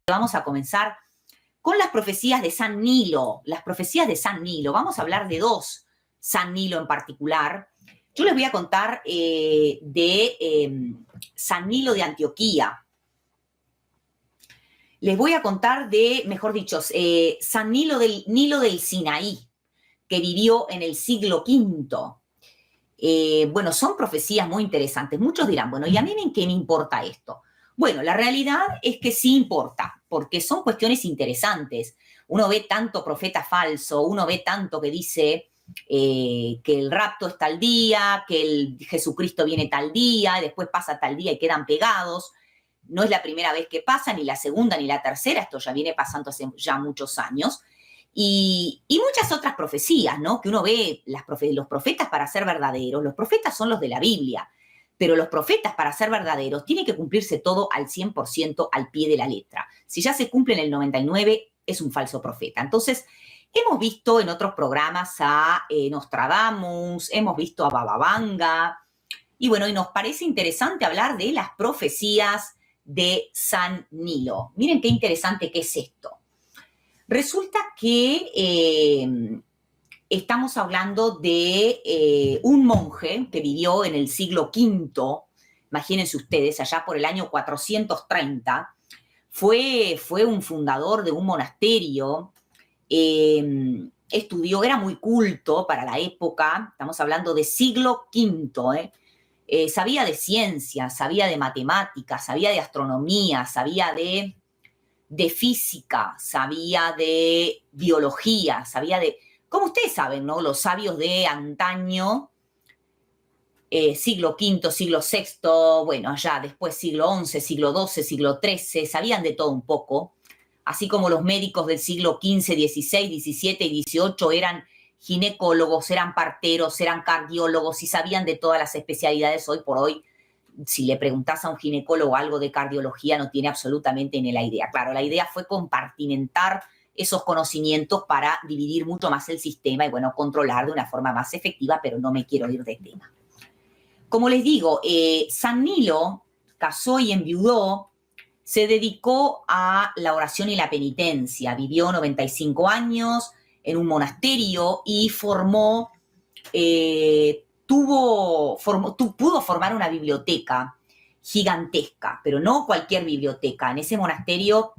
Vamos a comenzar con las profecías de San Nilo. Las profecías de San Nilo. Vamos a hablar de dos San Nilo en particular. Yo les voy a contar de San Nilo de Antioquía. Les voy a contar de, mejor dicho, San Nilo del Sinaí, que vivió en el siglo V. Bueno, son profecías muy interesantes. Muchos dirán, bueno, ¿y a mí en qué me importa esto? Bueno, la realidad es que sí importa, porque son cuestiones interesantes. Uno ve tanto profeta falso, uno ve tanto que dice que el rapto es tal día, que el Jesucristo viene tal día, y después pasa tal día y quedan pegados. No es la primera vez que pasa, ni la segunda, ni la tercera, esto ya viene pasando hace ya muchos años. Y muchas otras profecías, ¿no? Que uno ve los profetas para ser verdaderos. Los profetas son los de la Biblia, pero los profetas para ser verdaderos tiene que cumplirse todo al 100% al pie de la letra. Si ya se cumple en el 99%, es un falso profeta. Entonces, hemos visto en otros programas a Nostradamus, hemos visto a Baba Vanga, y bueno, y nos parece interesante hablar de las profecías de San Nilo. Miren qué interesante que es esto. Resulta que estamos hablando de un monje que vivió en el siglo V, imagínense ustedes, allá por el año 430, fue un fundador de un monasterio, estudió, era muy culto para la época, estamos hablando de siglo V, sabía de ciencia, sabía de matemáticas, sabía de astronomía, sabía de física, sabía de biología, sabía de, como ustedes saben, ¿no? Los sabios de antaño, siglo V, siglo VI, bueno, allá después siglo XI, siglo XII, siglo XIII, sabían de todo un poco, así como los médicos del siglo XV, XVI, XVII y XVIII eran ginecólogos, eran parteros, eran cardiólogos y sabían de todas las especialidades. Hoy por hoy, si le preguntás a un ginecólogo algo de cardiología, no tiene absolutamente ni la idea. Claro, la idea fue compartimentar esos conocimientos para dividir mucho más el sistema y, bueno, controlar de una forma más efectiva, pero no me quiero ir de tema. Como les digo, San Nilo casó y enviudó, se dedicó a la oración y la penitencia, vivió 95 años en un monasterio y pudo formar una biblioteca gigantesca, pero no cualquier biblioteca. En ese monasterio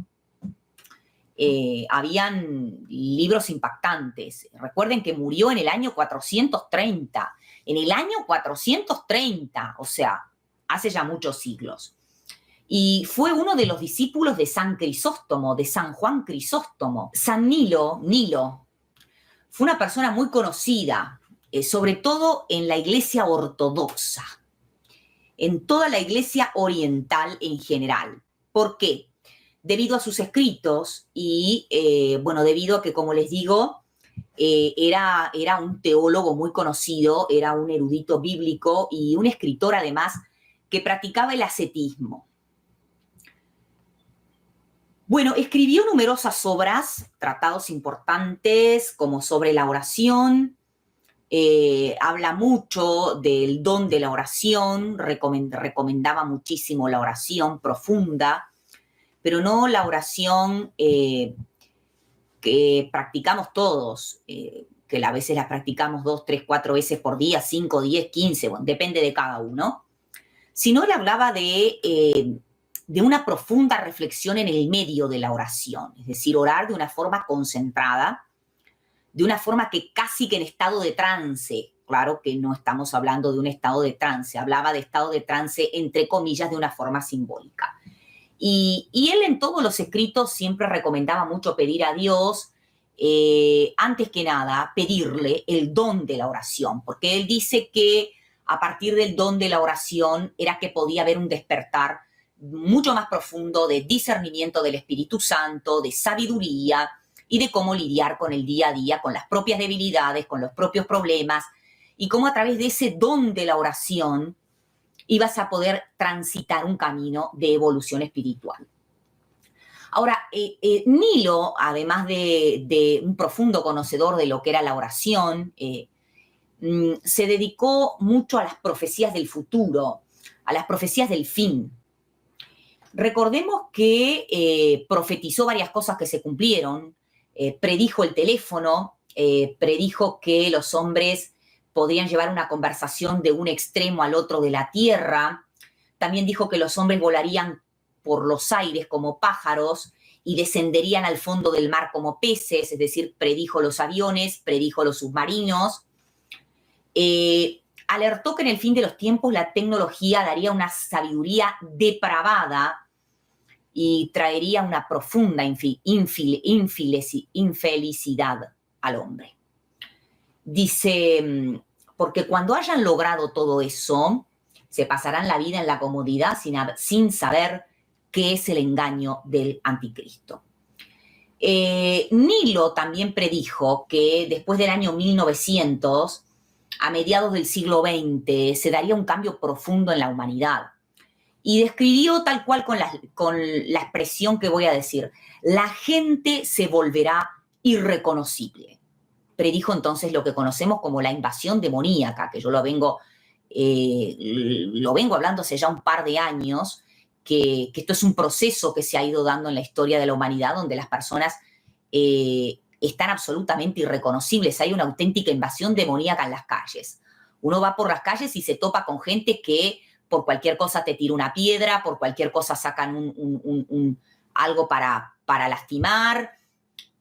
habían libros impactantes. Recuerden que murió en el año 430. En el año 430, o sea, hace ya muchos siglos. Y fue uno de los discípulos de San Crisóstomo, de San Juan Crisóstomo. San Nilo, fue una persona muy conocida, sobre todo en la iglesia ortodoxa, en toda la iglesia oriental en general. ¿Por qué? Debido a sus escritos y, bueno, debido a que, como les digo, era un teólogo muy conocido, era un erudito bíblico y un escritor, además, que practicaba el ascetismo. Bueno, escribió numerosas obras, tratados importantes, como sobre la oración, habla mucho del don de la oración, recomendaba muchísimo la oración profunda, pero no la oración que practicamos todos, que a veces la practicamos 2, 3, 4 veces por día, 5, 10, 15, bueno, depende de cada uno, sino él hablaba de una profunda reflexión en el medio de la oración, es decir, orar de una forma concentrada, de una forma que casi que en estado de trance. Claro que no estamos hablando de un estado de trance, hablaba de estado de trance, entre comillas, de una forma simbólica. Y él en todos los escritos siempre recomendaba mucho pedir a Dios, antes que nada, pedirle el don de la oración, porque él dice que a partir del don de la oración era que podía haber un despertar mucho más profundo de discernimiento del Espíritu Santo, de sabiduría y de cómo lidiar con el día a día, con las propias debilidades, con los propios problemas, y cómo a través de ese don de la oración ibas a poder transitar un camino de evolución espiritual. Ahora, Nilo, además de un profundo conocedor de lo que era la oración, se dedicó mucho a las profecías del futuro, a las profecías del fin. Recordemos que profetizó varias cosas que se cumplieron, predijo el teléfono, predijo que los hombres podrían llevar una conversación de un extremo al otro de la tierra, también dijo que los hombres volarían por los aires como pájaros y descenderían al fondo del mar como peces, es decir, predijo los aviones, predijo los submarinos. Alertó que en el fin de los tiempos la tecnología daría una sabiduría depravada y traería una profunda infelicidad al hombre. Dice, porque cuando hayan logrado todo eso, se pasarán la vida en la comodidad sin saber qué es el engaño del anticristo. Nilo también predijo que después del año 1900, a mediados del siglo XX, se daría un cambio profundo en la humanidad. Y describió tal cual con la expresión que voy a decir: la gente se volverá irreconocible. Predijo entonces lo que conocemos como la invasión demoníaca, que yo lo vengo hablando hace ya un par de años, que esto es un proceso que se ha ido dando en la historia de la humanidad, donde las personas están absolutamente irreconocibles. Hay una auténtica invasión demoníaca en las calles. Uno va por las calles y se topa con gente que por cualquier cosa te tira una piedra, por cualquier cosa sacan algo para lastimar,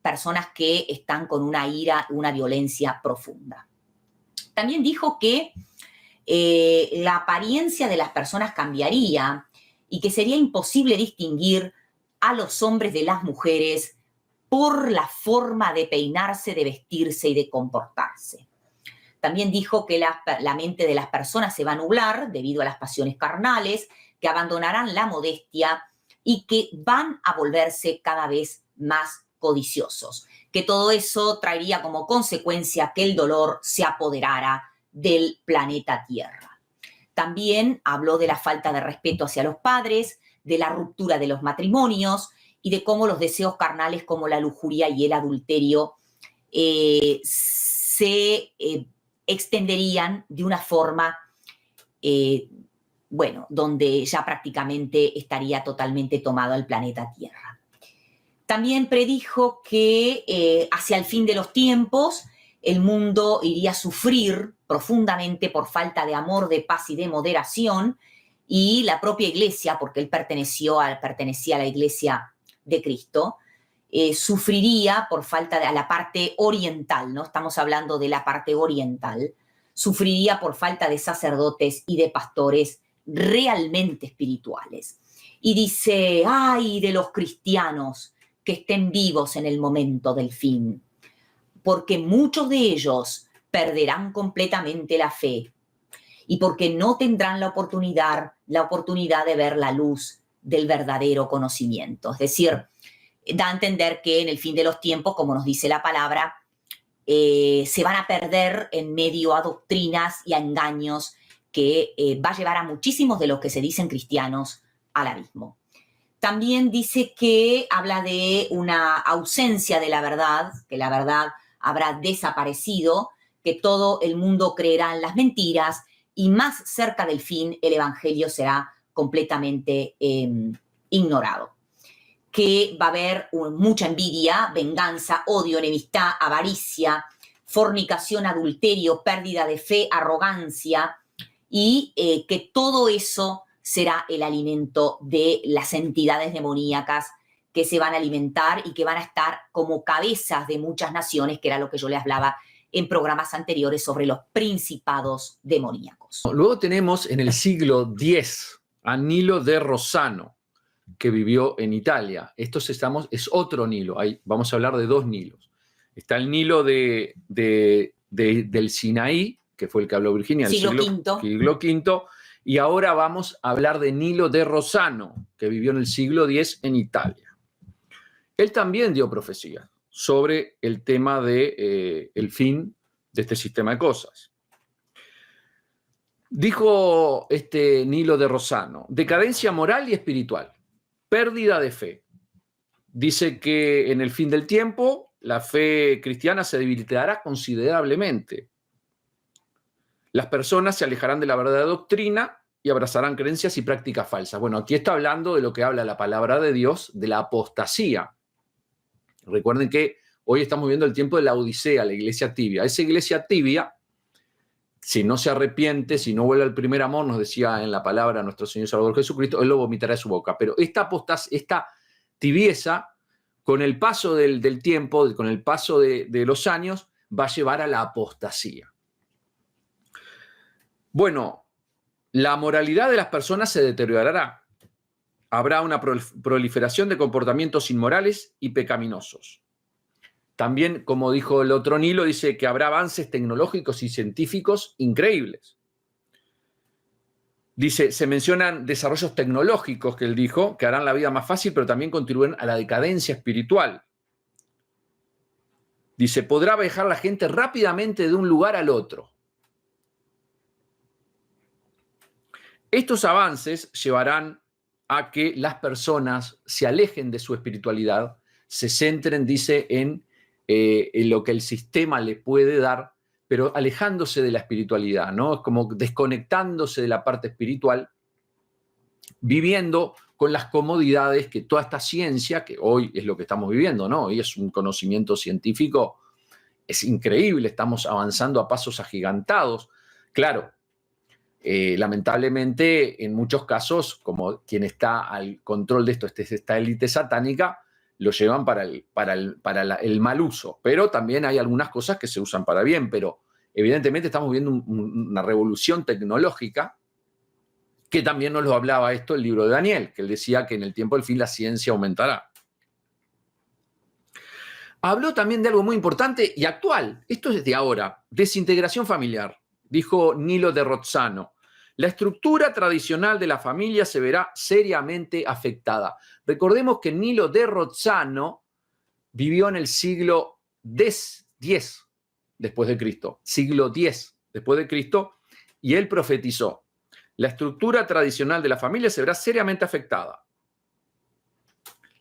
personas que están con una ira, una violencia profunda. También dijo que la apariencia de las personas cambiaría y que sería imposible distinguir a los hombres de las mujeres por la forma de peinarse, de vestirse y de comportarse. También dijo que la mente de las personas se va a nublar debido a las pasiones carnales, que abandonarán la modestia y que van a volverse cada vez más codiciosos. Que todo eso traería como consecuencia que el dolor se apoderara del planeta Tierra. También habló de la falta de respeto hacia los padres, de la ruptura de los matrimonios y de cómo los deseos carnales como la lujuria y el adulterio se extenderían de una forma, donde ya prácticamente estaría totalmente tomado el planeta Tierra. También predijo que hacia el fin de los tiempos el mundo iría a sufrir profundamente por falta de amor, de paz y de moderación, y la propia iglesia, porque él pertenecía a la iglesia de Cristo, sufriría por falta a la parte oriental, ¿no? Estamos hablando de la parte oriental, sufriría por falta de sacerdotes y de pastores realmente espirituales. Y dice, ¡ay de los cristianos que estén vivos en el momento del fin! Porque muchos de ellos perderán completamente la fe y porque no tendrán la oportunidad de ver la luz del verdadero conocimiento. Es decir, da a entender que en el fin de los tiempos, como nos dice la palabra, se van a perder en medio a doctrinas y a engaños que va a llevar a muchísimos de los que se dicen cristianos al abismo. También dice que habla de una ausencia de la verdad, que la verdad habrá desaparecido, que todo el mundo creerá en las mentiras y más cerca del fin el evangelio será completamente ignorado. Que va a haber mucha envidia, venganza, odio, enemistad, avaricia, fornicación, adulterio, pérdida de fe, arrogancia, y que todo eso será el alimento de las entidades demoníacas que se van a alimentar y que van a estar como cabezas de muchas naciones, que era lo que yo les hablaba en programas anteriores sobre los principados demoníacos. Luego tenemos en el siglo X a Nilo de Rossano, que vivió en Italia. Es otro Nilo. Vamos a hablar de dos Nilos. Está el Nilo del Sinaí, que fue el que habló Virginia, siglo V. Y ahora vamos a hablar de Nilo de Rossano, que vivió en el siglo X en Italia. Él también dio profecía sobre el tema de el fin de este sistema de cosas. Dijo este Nilo de Rossano: decadencia moral y espiritual, pérdida de fe. Dice que en el fin del tiempo la fe cristiana se debilitará considerablemente. Las personas se alejarán de la verdadera doctrina y abrazarán creencias y prácticas falsas. Bueno, aquí está hablando de lo que habla la palabra de Dios, de la apostasía. Recuerden que hoy estamos viendo el tiempo de la Odisea, la iglesia tibia. Esa iglesia tibia, si no se arrepiente, si no vuelve al primer amor, nos decía en la palabra nuestro Señor Salvador Jesucristo, Él lo vomitará de su boca. Pero esta tibieza, con el paso del tiempo, con el paso de los años, va a llevar a la apostasía. Bueno, la moralidad de las personas se deteriorará. Habrá una proliferación de comportamientos inmorales y pecaminosos. También, como dijo el otro Nilo, dice que habrá avances tecnológicos y científicos increíbles. Dice, se mencionan desarrollos tecnológicos que él dijo, que harán la vida más fácil, pero también contribuyen a la decadencia espiritual. Dice, podrá viajar la gente rápidamente de un lugar al otro. Estos avances llevarán a que las personas se alejen de su espiritualidad, se centren, dice, en lo que el sistema les puede dar, pero alejándose de la espiritualidad, ¿no? Es como desconectándose de la parte espiritual, viviendo con las comodidades que toda esta ciencia, que hoy es lo que estamos viviendo, ¿no? Hoy es un conocimiento científico, es increíble, estamos avanzando a pasos agigantados. Claro, lamentablemente, en muchos casos, como quien está al control de esto, esta élite satánica, lo llevan para el mal uso. Pero también hay algunas cosas que se usan para bien. Pero evidentemente estamos viendo una revolución tecnológica que también nos lo hablaba esto el libro de Daniel, que él decía que en el tiempo del fin la ciencia aumentará. Habló también de algo muy importante y actual. Esto es de ahora. Desintegración familiar. Dijo Nilo de Rozzano. La estructura tradicional de la familia se verá seriamente afectada. Recordemos que Nilo de Rozzano vivió en el siglo X después de Cristo, siglo X después de Cristo, y él profetizó: la estructura tradicional de la familia se verá seriamente afectada.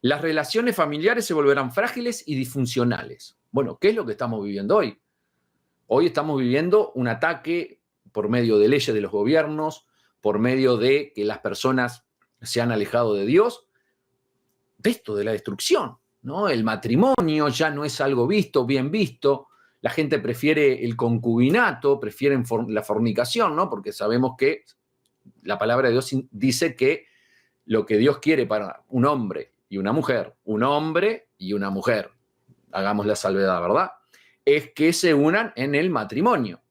Las relaciones familiares se volverán frágiles y disfuncionales. Bueno, ¿qué es lo que estamos viviendo hoy? Hoy estamos viviendo un ataque por medio de leyes de los gobiernos, por medio de que las personas se han alejado de Dios, de esto, de la destrucción, ¿no? El matrimonio ya no es algo bien visto, la gente prefiere el concubinato, prefieren la fornicación, ¿no? Porque sabemos que la palabra de Dios dice que lo que Dios quiere para un hombre y una mujer, un hombre y una mujer, hagamos la salvedad, ¿verdad?, es que se unan en el matrimonio.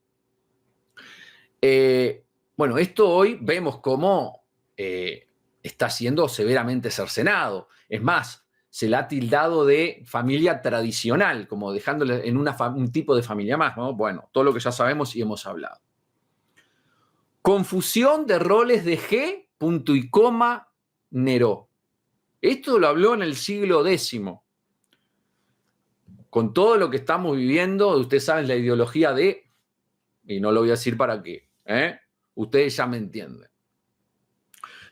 Bueno, esto hoy vemos cómo está siendo severamente cercenado. Es más, se le ha tildado de familia tradicional, como dejándole en un tipo de familia más, ¿no? Bueno, todo lo que ya sabemos y hemos hablado. Confusión de roles de G, punto y coma, Neró. Esto lo habló en el siglo X. Con todo lo que estamos viviendo, ustedes saben la ideología de, y no lo voy a decir para qué, ustedes ya me entienden.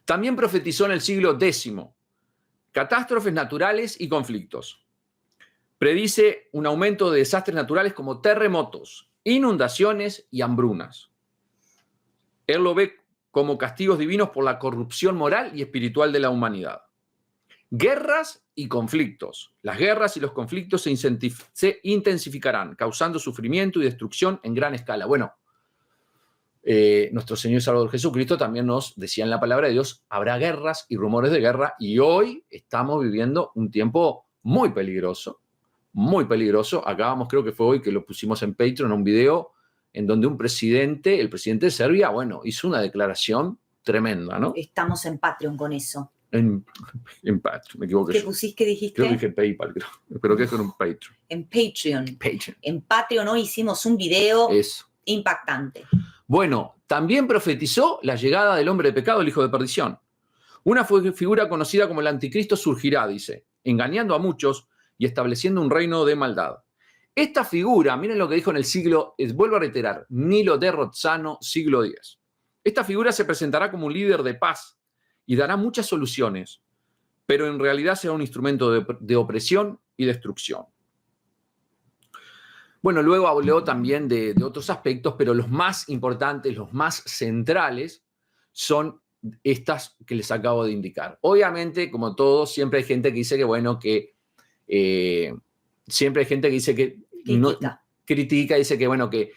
También profetizó en el siglo X, catástrofes naturales y conflictos. Predice un aumento de desastres naturales como terremotos, inundaciones y hambrunas. Él lo ve como castigos divinos por la corrupción moral y espiritual de la humanidad. Guerras y conflictos. Las guerras y los conflictos se intensificarán, causando sufrimiento y destrucción en gran escala. Bueno, nuestro Señor Salvador Jesucristo también nos decía en la palabra de Dios, habrá guerras y rumores de guerra, y hoy estamos viviendo un tiempo muy peligroso, muy peligroso. Acabamos, creo que fue hoy que lo pusimos en Patreon, un video en donde el presidente de Serbia, bueno, hizo una declaración tremenda, ¿no? Estamos en Patreon con eso. En Patreon, me equivoqué. ¿Qué pusiste? ¿Qué dijiste? Creo que dije PayPal, creo. Pero que es con un Patreon. En Patreon. En Patreon hoy hicimos un video impactante. Bueno, también profetizó la llegada del hombre de pecado, el hijo de perdición. Una figura conocida como el anticristo surgirá, dice, engañando a muchos y estableciendo un reino de maldad. Esta figura, miren lo que dijo en el siglo, vuelvo a reiterar, Nilo de Rozzano, siglo X. Esta figura se presentará como un líder de paz y dará muchas soluciones, pero en realidad será un instrumento de opresión y destrucción. Bueno, luego habló también de otros aspectos, pero los más importantes, los más centrales, son estas que les acabo de indicar. Obviamente, como todo, siempre hay gente que dice que, bueno, siempre hay gente que dice que critica, dice que, bueno, que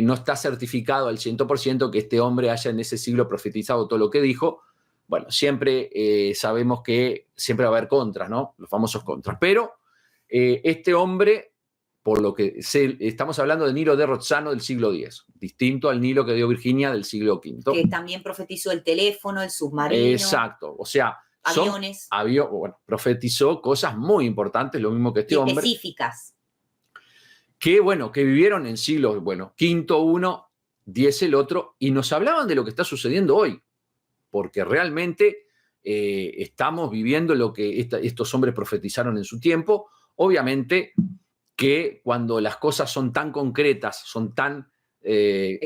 no está certificado al 100% que este hombre haya en ese siglo profetizado todo lo que dijo. Bueno, siempre sabemos que siempre va a haber contras, ¿no? Los famosos contras. Pero este hombre, por lo que estamos hablando de Nilo de Rozzano del siglo X, distinto al Nilo que dio Virginia del siglo V. Que también profetizó el teléfono, el submarino. Exacto, o sea, aviones. Profetizó cosas muy importantes, lo mismo que este hombre. Específicas. Que vivieron en siglos, V uno, X el otro, y nos hablaban de lo que está sucediendo hoy, porque realmente estamos viviendo lo que estos hombres profetizaron en su tiempo. Obviamente que cuando las cosas son tan concretas, son tan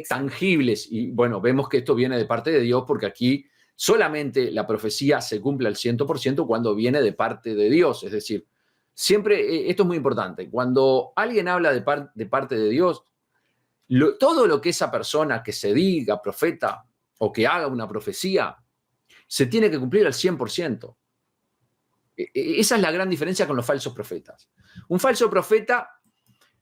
tangibles, y vemos que esto viene de parte de Dios, porque aquí solamente la profecía se cumple al 100% cuando viene de parte de Dios, es decir, siempre, esto es muy importante, cuando alguien habla de parte de Dios, todo lo que esa persona que se diga profeta o que haga una profecía, se tiene que cumplir al 100%. Esa es la gran diferencia con los falsos profetas. Un falso profeta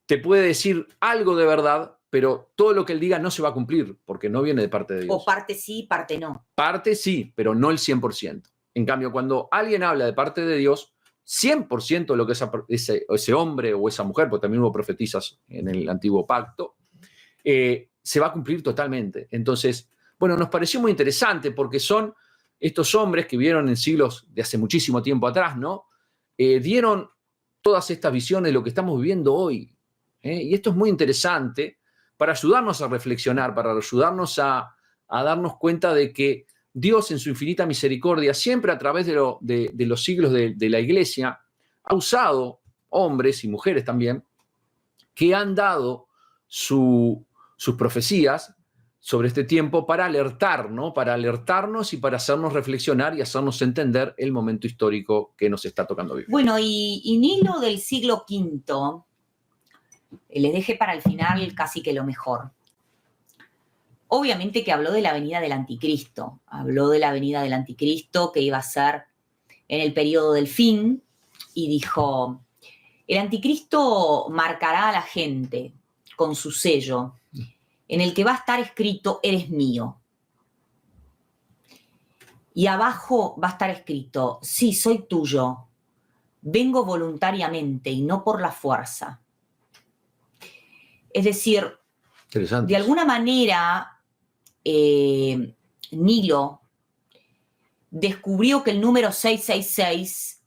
te puede decir algo de verdad, pero todo lo que él diga no se va a cumplir, porque no viene de parte de Dios. O parte sí, parte no. Parte sí, pero no el 100%. En cambio, cuando alguien habla de parte de Dios, 100% de lo que ese hombre o esa mujer, porque también hubo profetizas en el antiguo pacto, se va a cumplir totalmente. Entonces, nos pareció muy interesante porque son estos hombres que vivieron en siglos de hace muchísimo tiempo atrás, ¿no? Dieron todas estas visiones de lo que estamos viviendo hoy. Y esto es muy interesante para ayudarnos a reflexionar, para ayudarnos a darnos cuenta de que Dios en su infinita misericordia, siempre a través de los siglos de la iglesia, ha usado hombres y mujeres también que han dado sus profecías sobre este tiempo para alertar, ¿no? Para alertarnos y para hacernos reflexionar y hacernos entender el momento histórico que nos está tocando vivir. Bueno, y Nilo del siglo V, les dejé para el final casi que lo mejor. Obviamente que habló de la venida del anticristo, que iba a ser en el periodo del fin, y dijo, el anticristo marcará a la gente con su sello, en el que va a estar escrito, eres mío. Y abajo va a estar escrito, sí, soy tuyo, vengo voluntariamente y no por la fuerza. Es decir, de alguna manera, Nilo descubrió que el número 666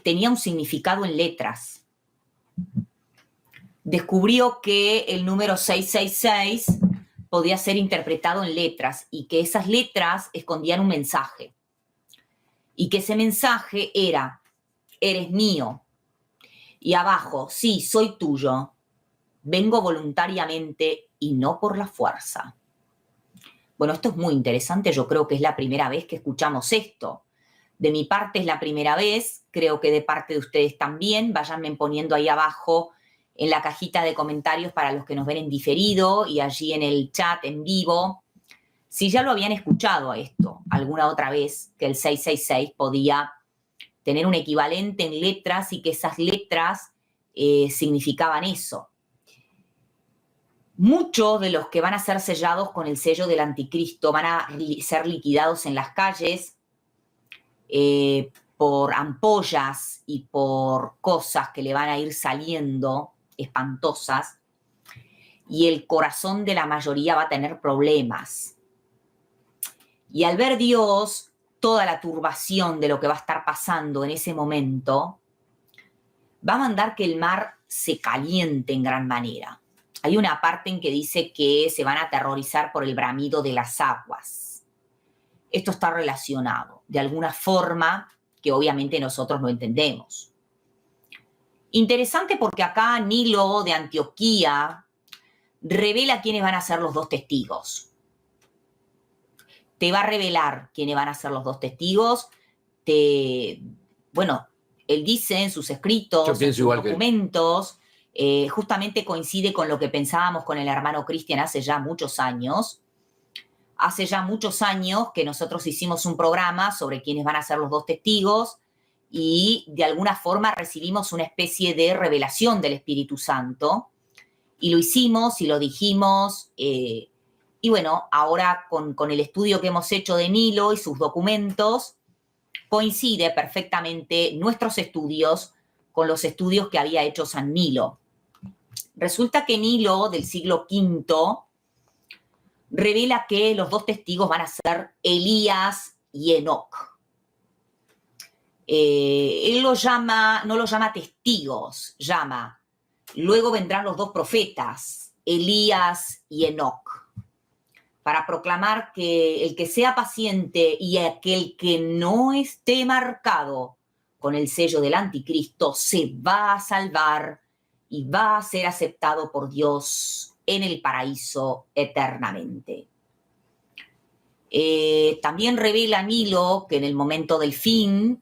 tenía un significado en letras. Descubrió que el número 666 podía ser interpretado en letras y que esas letras escondían un mensaje. Y que ese mensaje era, eres mío. Y abajo, sí, soy tuyo. Vengo voluntariamente y no por la fuerza. Bueno, esto es muy interesante. Yo creo que es la primera vez que escuchamos esto. De mi parte es la primera vez. Creo que de parte de ustedes también. Váyanme poniendo ahí abajo en la cajita de comentarios para los que nos ven en diferido y allí en el chat en vivo, si ya lo habían escuchado a esto alguna otra vez, que el 666 podía tener un equivalente en letras y que esas letras significaban eso. Muchos de los que van a ser sellados con el sello del anticristo van a ser liquidados en las calles por ampollas y por cosas que le van a ir saliendo espantosas, y el corazón de la mayoría va a tener problemas. Y al ver Dios toda la turbación de lo que va a estar pasando en ese momento, va a mandar que el mar se caliente en gran manera. Hay una parte en que dice que se van a aterrorizar por el bramido de las aguas. Esto está relacionado de alguna forma que obviamente nosotros no entendemos. Interesante porque acá Nilo de Antioquía revela quiénes van a ser los dos testigos. Te va a revelar quiénes van a ser los dos testigos. Bueno, él dice en sus escritos, en sus documentos, justamente coincide con lo que pensábamos con el hermano Cristian hace ya muchos años. hace ya muchos años que nosotros hicimos un programa sobre quiénes van a ser los dos testigos y de alguna forma recibimos una especie de revelación del Espíritu Santo y lo hicimos y lo dijimos. Y bueno, ahora con el estudio que hemos hecho de Nilo y sus documentos, coincide perfectamente nuestros estudios con los estudios que había hecho San Nilo. Resulta que Nilo, del siglo V, revela que los dos testigos van a ser Elías y Enoc. Él no los llama testigos, llama, luego vendrán los dos profetas, Elías y Enoc, para proclamar que el que sea paciente y aquel que no esté marcado con el sello del anticristo se va a salvar y va a ser aceptado por Dios en el paraíso eternamente. También revela Nilo que en el momento del fin,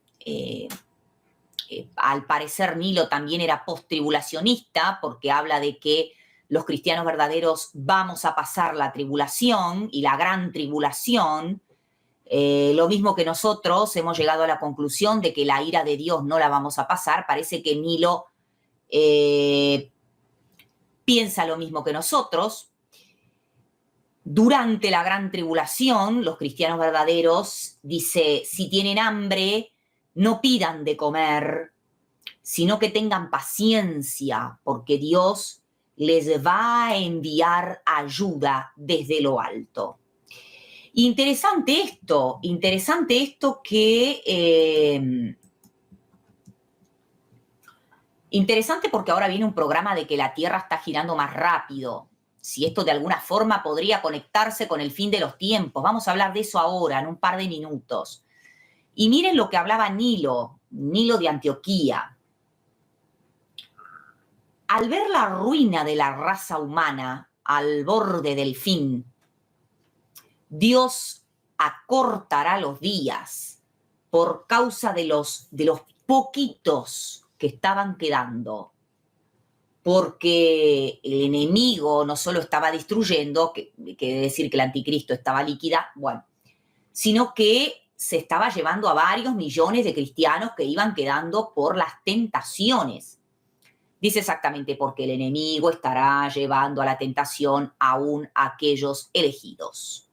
al parecer Nilo también era post-tribulacionista, porque habla de que los cristianos verdaderos vamos a pasar la tribulación y la gran tribulación. Lo mismo que nosotros hemos llegado a la conclusión de que la ira de Dios no la vamos a pasar. Parece que Nilo piensa lo mismo que nosotros. Durante la gran tribulación, los cristianos verdaderos, dice, si tienen hambre, no pidan de comer, sino que tengan paciencia, porque Dios les va a enviar ayuda desde lo alto. Interesante esto que... interesante porque ahora viene un programa de que la Tierra está girando más rápido. Si esto de alguna forma podría conectarse con el fin de los tiempos. Vamos a hablar de eso ahora, en un par de minutos. Y miren lo que hablaba Nilo de Antioquía. Al ver la ruina de la raza humana al borde del fin, Dios acortará los días por causa de los poquitos que estaban quedando, porque el enemigo no solo estaba destruyendo, que quiere decir que el anticristo estaba líquida, bueno, sino que se estaba llevando a varios millones de cristianos que iban quedando por las tentaciones. Dice exactamente porque el enemigo estará llevando a la tentación aún a aquellos elegidos.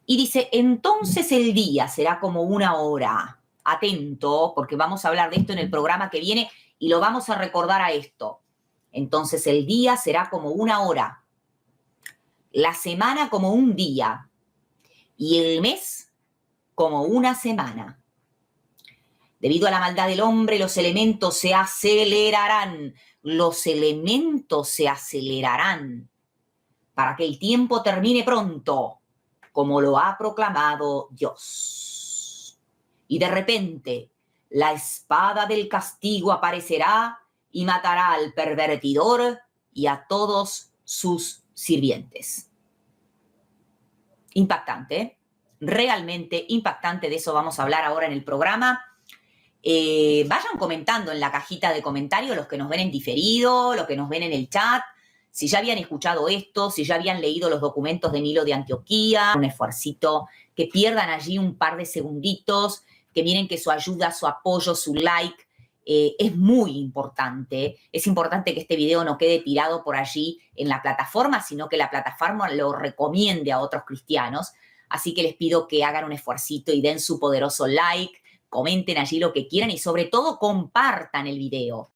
Y dice, entonces el día será como una hora. Atento, porque vamos a hablar de esto en el programa que viene y lo vamos a recordar a esto. Entonces el día será como una hora, la semana como un día y el mes como una semana. Debido a la maldad del hombre, los elementos se acelerarán. Los elementos se acelerarán para que el tiempo termine pronto, como lo ha proclamado Dios. Y de repente, la espada del castigo aparecerá y matará al pervertidor y a todos sus sirvientes. Impactante, ¿eh? Realmente impactante. De eso vamos a hablar ahora en el programa. Vayan comentando en la cajita de comentarios los que nos ven en diferido, los que nos ven en el chat, si ya habían escuchado esto, si ya habían leído los documentos de Nilo de Antioquía. Un esfuercito, que pierdan allí un par de segunditos, que miren que su ayuda, su apoyo, su like es muy importante. Es importante que este video no quede tirado por allí en la plataforma, sino que la plataforma lo recomiende a otros cristianos. Así que les pido que hagan un esfuercito y den su poderoso like, comenten allí lo que quieran y sobre todo compartan el video.